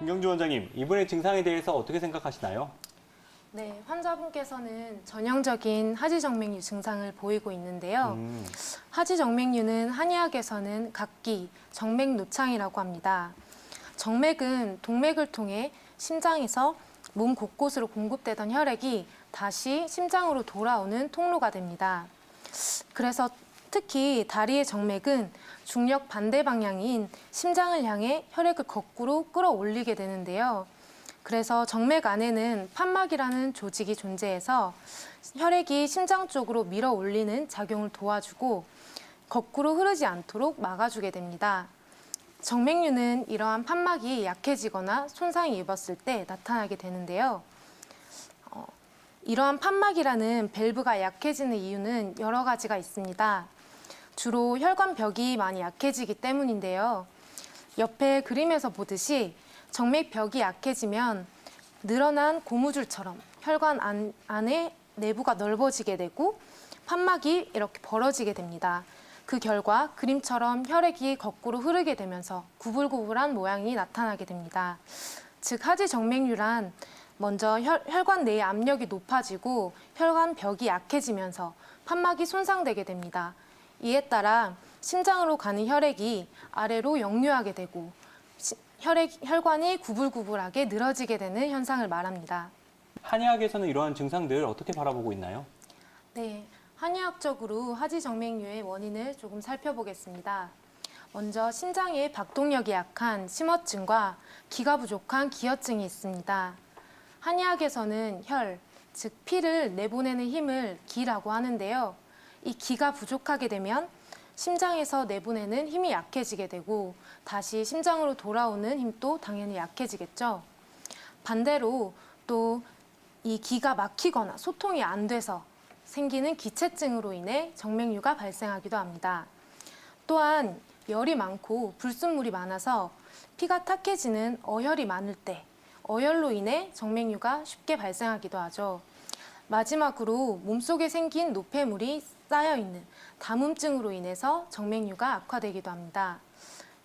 김경주 원장님, 이분의 증상에 대해서 어떻게 생각하시나요? 네, 환자분께서는 전형적인 하지정맥류 증상을 보이고 있는데요. 하지정맥류는 한의학에서는 각기 정맥노창이라고 합니다. 정맥은 동맥을 통해 심장에서 몸 곳곳으로 공급되던 혈액이 다시 심장으로 돌아오는 통로가 됩니다. 그래서 특히 다리의 정맥은 중력 반대 방향인 심장을 향해 혈액을 거꾸로 끌어올리게 되는데요. 그래서 정맥 안에는 판막이라는 조직이 존재해서 혈액이 심장 쪽으로 밀어 올리는 작용을 도와주고 거꾸로 흐르지 않도록 막아주게 됩니다. 정맥류는 이러한 판막이 약해지거나 손상이 입었을 때 나타나게 되는데요. 이러한 판막이라는 밸브가 약해지는 이유는 여러 가지가 있습니다. 주로 혈관벽이 많이 약해지기 때문인데요. 옆에 그림에서 보듯이 정맥벽이 약해지면 늘어난 고무줄처럼 혈관 안에 내부가 넓어지게 되고 판막이 이렇게 벌어지게 됩니다. 그 결과 그림처럼 혈액이 거꾸로 흐르게 되면서 구불구불한 모양이 나타나게 됩니다. 즉 하지정맥류란 먼저 혈관 내의 압력이 높아지고 혈관 벽이 약해지면서 판막이 손상되게 됩니다. 이에 따라 심장으로 가는 혈액이 아래로 역류하게 되고 혈관이 구불구불하게 늘어지게 되는 현상을 말합니다. 한의학에서는 이러한 증상들 어떻게 바라보고 있나요? 네, 한의학적으로 하지정맥류의 원인을 조금 살펴보겠습니다. 먼저 심장의 박동력이 약한 심어증과 기가 부족한 기어증이 있습니다. 한의학에서는 혈, 즉 피를 내보내는 힘을 기라고 하는데요. 이 기가 부족하게 되면 심장에서 내보내는 힘이 약해지게 되고 다시 심장으로 돌아오는 힘도 당연히 약해지겠죠. 반대로 또 이 기가 막히거나 소통이 안 돼서 생기는 기체증으로 인해 정맥류가 발생하기도 합니다. 또한 열이 많고 불순물이 많아서 피가 탁해지는 어혈이 많을 때 어혈로 인해 정맥류가 쉽게 발생하기도 하죠. 마지막으로 몸속에 생긴 노폐물이 쌓여있는 담음증으로 인해서 정맥류가 악화되기도 합니다.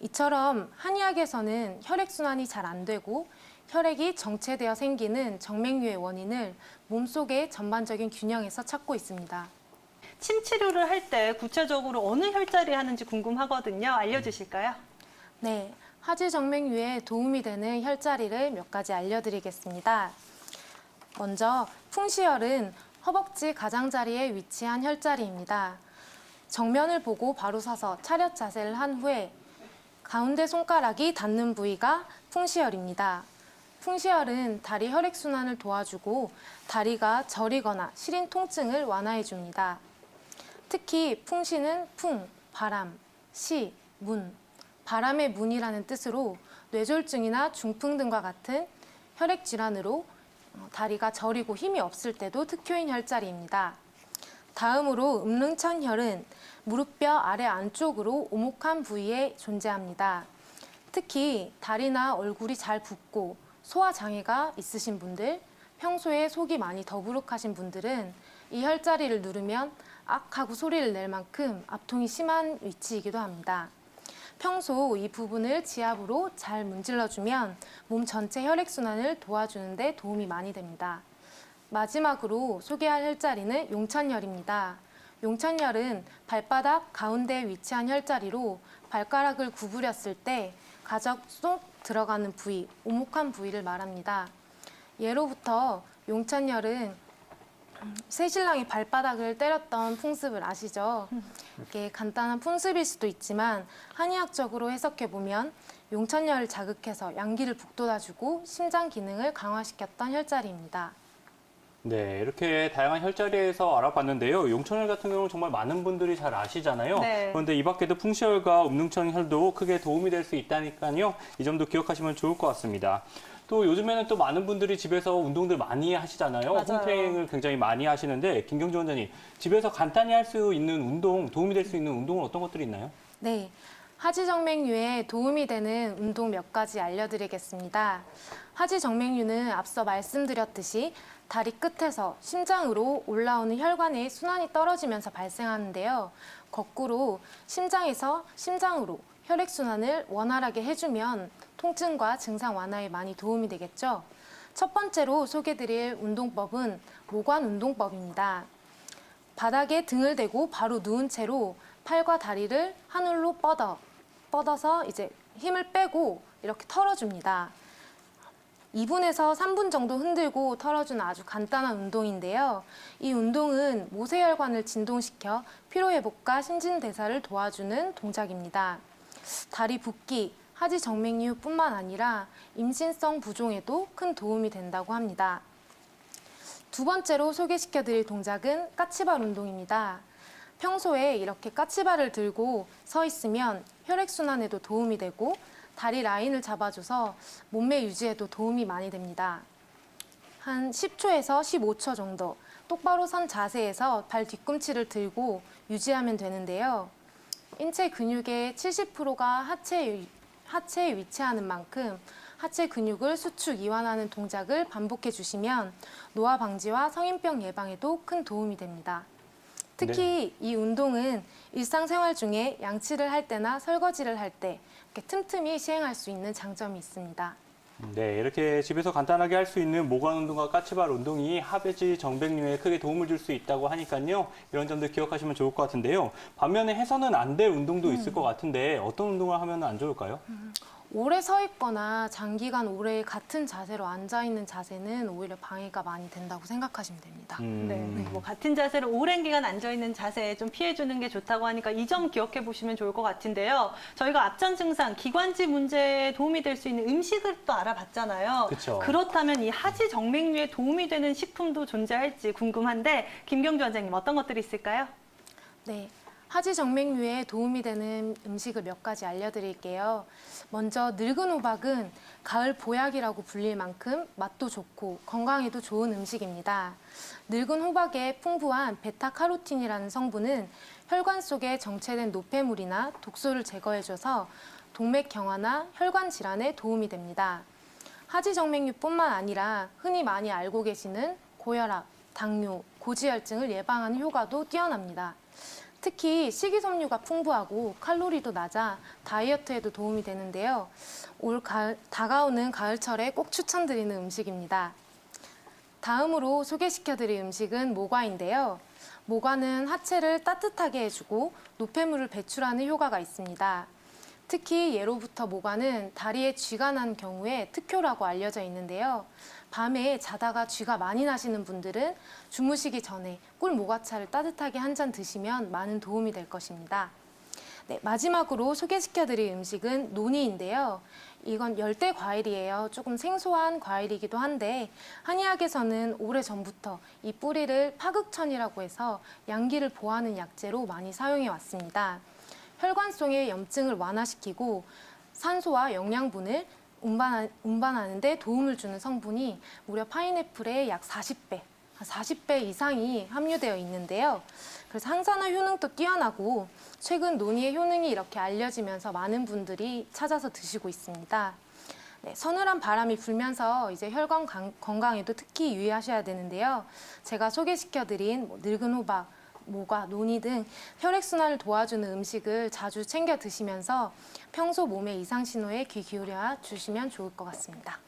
이처럼 한의학에서는 혈액순환이 잘 안 되고 혈액이 정체되어 생기는 정맥류의 원인을 몸속의 전반적인 균형에서 찾고 있습니다. 침 치료를 할 때 구체적으로 어느 혈자리 하는지 궁금하거든요. 알려주실까요? 네, 하지정맥류에 도움이 되는 혈자리를 몇 가지 알려드리겠습니다. 먼저 풍시혈은 허벅지 가장자리에 위치한 혈자리입니다. 정면을 보고 바로 서서 차렷 자세를 한 후에 가운데 손가락이 닿는 부위가 풍시혈입니다. 풍시혈은 다리 혈액순환을 도와주고 다리가 저리거나 시린 통증을 완화해 줍니다. 특히 풍시는 풍, 바람, 시, 문, 바람의 문이라는 뜻으로 뇌졸중이나 중풍 등과 같은 혈액 질환으로 다리가 저리고 힘이 없을 때도 특효인 혈자리입니다. 다음으로 음릉천혈은 무릎뼈 아래 안쪽으로 오목한 부위에 존재합니다. 특히 다리나 얼굴이 잘 붓고 소화장애가 있으신 분들, 평소에 속이 많이 더부룩하신 분들은 이 혈자리를 누르면 악 하고 소리를 낼 만큼 압통이 심한 위치이기도 합니다. 평소 이 부분을 지압으로 잘 문질러주면 몸 전체 혈액순환을 도와주는 데 도움이 많이 됩니다. 마지막으로 소개할 혈자리는 용천혈입니다. 용천혈은 발바닥 가운데에 위치한 혈자리로 발가락을 구부렸을 때 가적 쏙 들어가는 부위, 오목한 부위를 말합니다. 예로부터 용천혈은 새신랑이 발바닥을 때렸던 풍습을 아시죠? 이게 간단한 풍습일 수도 있지만 한의학적으로 해석해보면 용천혈을 자극해서 양기를 북돋아주고 심장 기능을 강화시켰던 혈자리입니다. 네, 이렇게 다양한 혈자리에서 알아봤는데요. 용천혈 같은 경우는 정말 많은 분들이 잘 아시잖아요. 네. 그런데 이 밖에도 풍시혈과 음릉천혈도 크게 도움이 될 수 있다니까요. 이 점도 기억하시면 좋을 것 같습니다. 또 요즘에는 또 많은 분들이 집에서 운동들 많이 하시잖아요. 맞아요. 홈트레이닝을 굉장히 많이 하시는데 김경주 원장님, 집에서 간단히 할 수 있는 운동, 도움이 될 수 있는 운동은 어떤 것들이 있나요? 네, 하지정맥류에 도움이 되는 운동 몇 가지 알려드리겠습니다. 하지정맥류는 앞서 말씀드렸듯이 다리 끝에서 심장으로 올라오는 혈관의 순환이 떨어지면서 발생하는데요. 거꾸로 심장에서 심장으로 혈액순환을 원활하게 해주면 통증과 증상 완화에 많이 도움이 되겠죠. 첫 번째로 소개드릴 운동법은 모관 운동법입니다. 바닥에 등을 대고 바로 누운 채로 팔과 다리를 하늘로 뻗어서 이제 힘을 빼고 이렇게 털어줍니다. 2분에서 3분 정도 흔들고 털어주는 아주 간단한 운동인데요. 이 운동은 모세혈관을 진동시켜 피로회복과 신진대사를 도와주는 동작입니다. 다리 붓기, 하지 정맥류뿐만 아니라 임신성 부종에도 큰 도움이 된다고 합니다. 두 번째로 소개시켜드릴 동작은 까치발 운동입니다. 평소에 이렇게 까치발을 들고 서 있으면 혈액순환에도 도움이 되고 다리 라인을 잡아줘서 몸매 유지에도 도움이 많이 됩니다. 한 10초에서 15초 정도 똑바로 선 자세에서 발 뒤꿈치를 들고 유지하면 되는데요. 인체 근육의 70%가 하체에 위치하는 만큼 하체 근육을 수축, 이완하는 동작을 반복해 주시면 노화 방지와 성인병 예방에도 큰 도움이 됩니다. 특히 이 운동은 일상생활 중에 양치를 할 때나 설거지를 할 때 이렇게 틈틈이 시행할 수 있는 장점이 있습니다. 네, 이렇게 집에서 간단하게 할 수 있는 모관 운동과 까치발 운동이 하지 정맥류에 크게 도움을 줄 수 있다고 하니까요. 이런 점들 기억하시면 좋을 것 같은데요. 반면에 해서는 안 될 운동도 있을 것 같은데 어떤 운동을 하면 안 좋을까요? 오래 서 있거나 장기간 오래 같은 자세로 앉아 있는 자세는 오히려 방해가 많이 된다고 생각하시면 됩니다. 네, 뭐 같은 자세로 오랜 기간 앉아있는 자세 좀 피해주는 게 좋다고 하니까 이 점 기억해 보시면 좋을 것 같은데요. 저희가 앞전 증상, 기관지 문제에 도움이 될 수 있는 음식을 또 알아봤잖아요. 그쵸. 그렇다면 이 하지 정맥류에 도움이 되는 식품도 존재할지 궁금한데 김경주 원장님 어떤 것들이 있을까요? 네, 하지 정맥류에 도움이 되는 음식을 몇 가지 알려드릴게요. 먼저 늙은 호박은 가을 보약이라고 불릴 만큼 맛도 좋고 건강에도 좋은 음식입니다. 늙은 호박에 풍부한 베타카로틴이라는 성분은 혈관 속에 정체된 노폐물이나 독소를 제거해줘서 동맥 경화나 혈관 질환에 도움이 됩니다. 하지 정맥류뿐만 아니라 흔히 많이 알고 계시는 고혈압, 당뇨, 고지혈증을 예방하는 효과도 뛰어납니다. 특히 식이섬유가 풍부하고 칼로리도 낮아 다이어트에도 도움이 되는데요. 다가오는 가을철에 꼭 추천드리는 음식입니다. 다음으로 소개시켜드릴 음식은 모과인데요. 모과는 하체를 따뜻하게 해주고 노폐물을 배출하는 효과가 있습니다. 특히 예로부터 모과는 다리에 쥐가 난 경우에 특효라고 알려져 있는데요. 밤에 자다가 쥐가 많이 나시는 분들은 주무시기 전에 꿀 모과차를 따뜻하게 한 잔 드시면 많은 도움이 될 것입니다. 네, 마지막으로 소개시켜드릴 음식은 노니인데요. 이건 열대 과일이에요. 조금 생소한 과일이기도 한데 한의학에서는 오래전부터 이 뿌리를 파극천이라고 해서 양기를 보하는 약재로 많이 사용해 왔습니다. 혈관 속의 염증을 완화시키고 산소와 영양분을 운반하는 데 도움을 주는 성분이 무려 파인애플의 약 40배 이상이 함유되어 있는데요. 그래서 항산화 효능도 뛰어나고 최근 논의의 효능이 이렇게 알려지면서 많은 분들이 찾아서 드시고 있습니다. 네, 서늘한 바람이 불면서 이제 혈관 건강에도 특히 유의하셔야 되는데요. 제가 소개시켜드린 늙은 호박, 모과, 노니 등 혈액순환을 도와주는 음식을 자주 챙겨 드시면서 평소 몸의 이상 신호에 귀 기울여 주시면 좋을 것 같습니다.